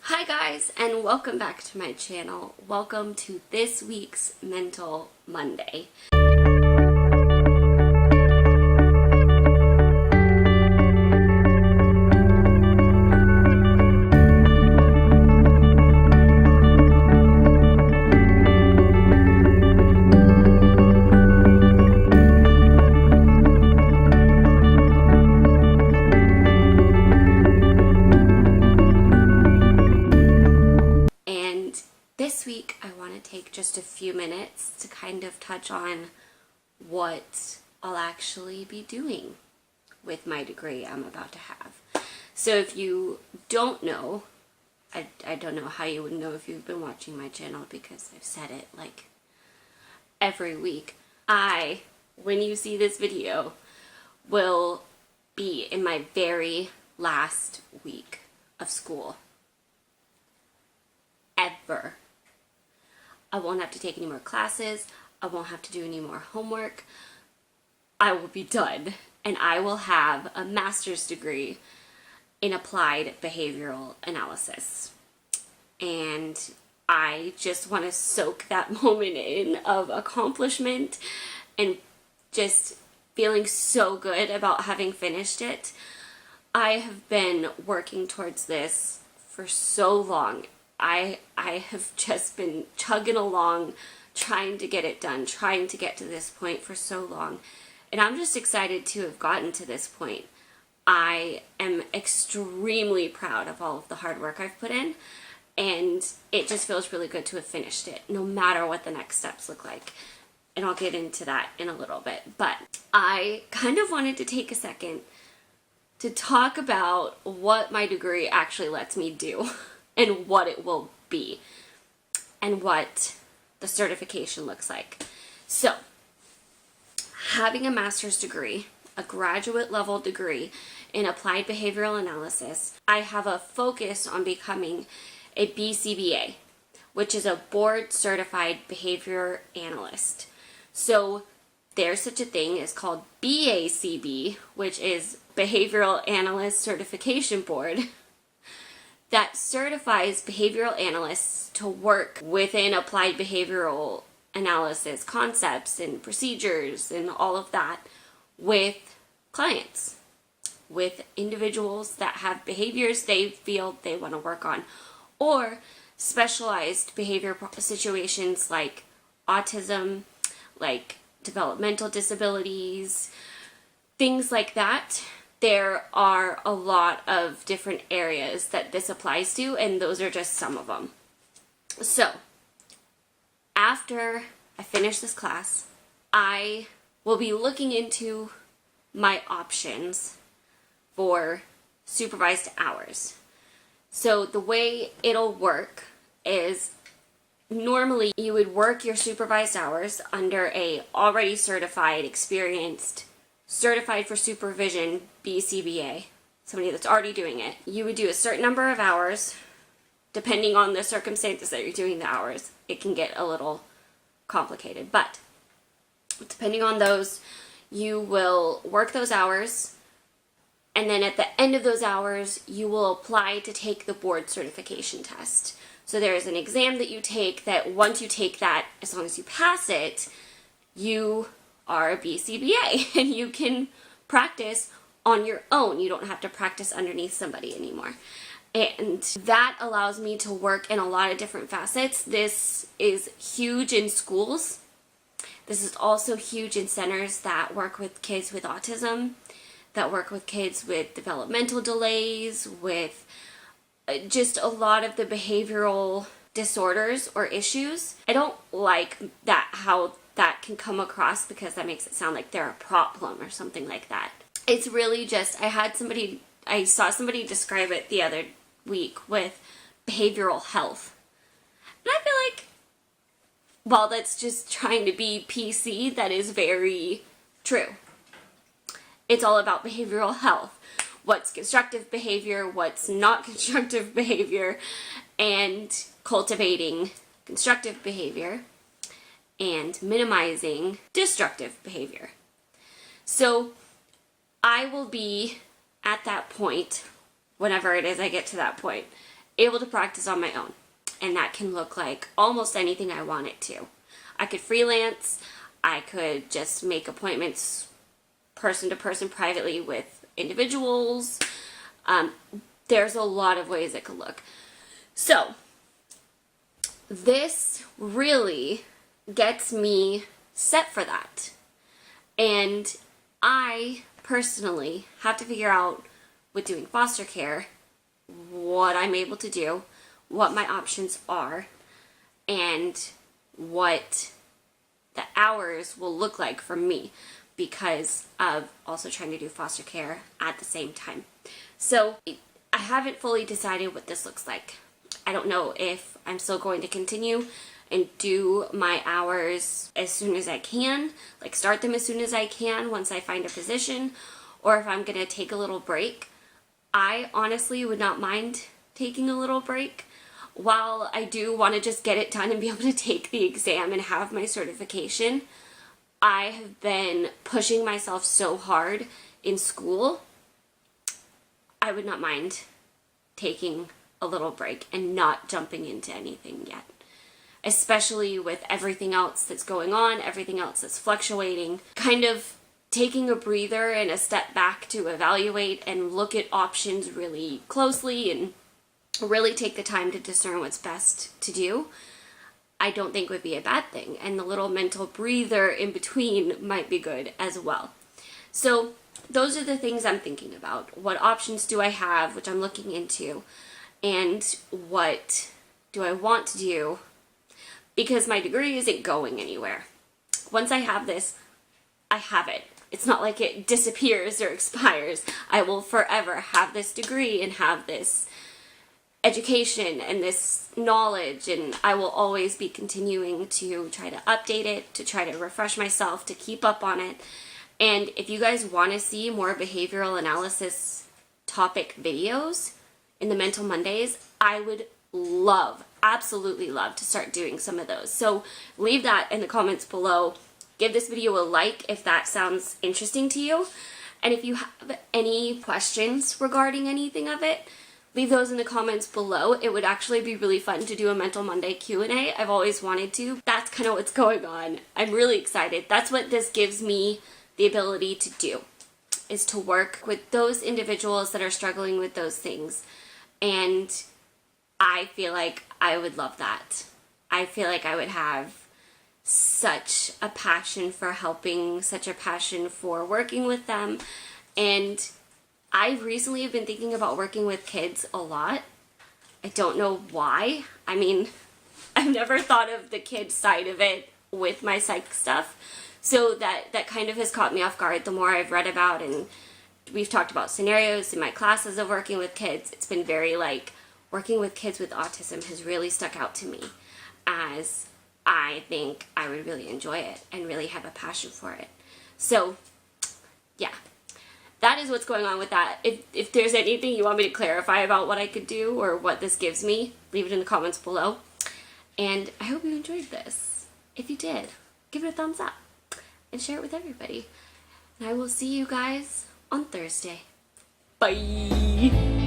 Hi guys, and welcome back to my channel. Welcome to this week's Mental Monday. This week, I want to take just a few minutes to kind of touch on what I'll actually be doing with my degree I'm about to have. So if you don't know, I don't know how you would know if you've been watching my channel because I've said it like every week. When you see this video, will be in my very last week of school. Ever. I won't have to take any more classes. I won't have to do any more homework. I will be done. And I will have a master's degree in applied behavioral analysis. And I just want to soak that moment in of accomplishment and just feeling so good about having finished it. I have been working towards this for so long. I have just been chugging along, trying to get it done, trying to get to this point for so long. And I'm just excited to have gotten to this point. I am extremely proud of all of the hard work I've put in, and it just feels really good to have finished it, no matter what the next steps look like. And I'll get into that in a little bit. But I kind of wanted to take a second to talk about what my degree actually lets me do. And what it will be, and what the certification looks like. So, having a master's degree, a graduate level degree in applied behavioral analysis, I have a focus on becoming a BCBA, which is a board certified behavior analyst. So, there's such a thing as called BACB, which is Behavioral Analyst Certification Board, that certifies behavioral analysts to work within applied behavioral analysis concepts and procedures and all of that with clients, with individuals that have behaviors they feel they want to work on, or specialized behavior situations like autism, like developmental disabilities, things like that. There are a lot of different areas that this applies to, and those are just some of them. So, after I finish this class, I will be looking into my options for supervised hours. So, the way it'll work is normally you would work your supervised hours under a already certified, experienced, certified for supervision BCBA, somebody that's already doing it. You would do a certain number of hours, depending on the circumstances that you're doing the hours. It can get a little complicated, but depending on those, you will work those hours, and then at the end of those hours, you will apply to take the board certification test. So there is an exam that you take that once you take that, as long as you pass it, you are a BCBA and you can practice on your own. You don't have to practice underneath somebody anymore. And that allows me to work in a lot of different facets. This is huge in schools. This is also huge in centers that work with kids with autism, that work with kids with developmental delays, with just a lot of the behavioral disorders or issues. I don't like that, how that can come across, because that makes it sound like they're a problem or something like that. It's really just, I saw somebody describe it the other week with behavioral health. And I feel like, while that's just trying to be PC, that is very true. It's all about behavioral health. What's constructive behavior, what's not constructive behavior, and cultivating constructive behavior and minimizing destructive behavior. So I will be at that point, whenever it is I get to that point, able to practice on my own. And that can look like almost anything I want it to. I could freelance, I could just make appointments person to person privately with individuals. There's a lot of ways it could look. So, this really gets me set for that. And I personally have to figure out with doing foster care what I'm able to do, what my options are, and what the hours will look like for me because of also trying to do foster care at the same time. So I haven't fully decided what this looks like. I don't know if I'm still going to continue and do my hours as soon as I can, like start them as soon as I can once I find a position, or if I'm going to take a little break. I honestly would not mind taking a little break. While I do want to just get it done and be able to take the exam and have my certification, I have been pushing myself so hard in school. I would not mind taking a little break and not jumping into anything yet. Especially with everything else that's going on, everything else that's fluctuating. Kind of taking a breather and a step back to evaluate and look at options really closely and really take the time to discern what's best to do, I don't think would be a bad thing. And the little mental breather in between might be good as well. So those are the things I'm thinking about. What options do I have, which I'm looking into, and what do I want to do? Because my degree isn't going anywhere. Once I have this, I have it. It's not like it disappears or expires. I will forever have this degree and have this education and this knowledge, and I will always be continuing to try to update it, to try to refresh myself, to keep up on it. And if you guys want to see more behavioral analysis topic videos in the Mental Mondays, I would love, absolutely love to start doing some of those. So leave that in the comments below. Give this video a like if that sounds interesting to you. And if you have any questions regarding anything of it, leave those in the comments below. It would actually be really fun to do a Mental Monday Q&A. I've always wanted to. That's kind of what's going on. I'm really excited. That's what this gives me the ability to do, is to work with those individuals that are struggling with those things. And I feel like I would love that. I feel like I would have such a passion for helping, such a passion for working with them. And I recently have been thinking about working with kids a lot. I don't know why. I mean, I've never thought of the kid side of it with my psych stuff. So that kind of has caught me off guard the more I've read about, and we've talked about scenarios in my classes of working with kids. It's been very like, working with kids with autism has really stuck out to me, as I think I would really enjoy it and really have a passion for it. So, yeah. That is what's going on with that. If there's anything you want me to clarify about what I could do or what this gives me, leave it in the comments below. And I hope you enjoyed this. If you did, give it a thumbs up and share it with everybody. And I will see you guys on Thursday. Bye!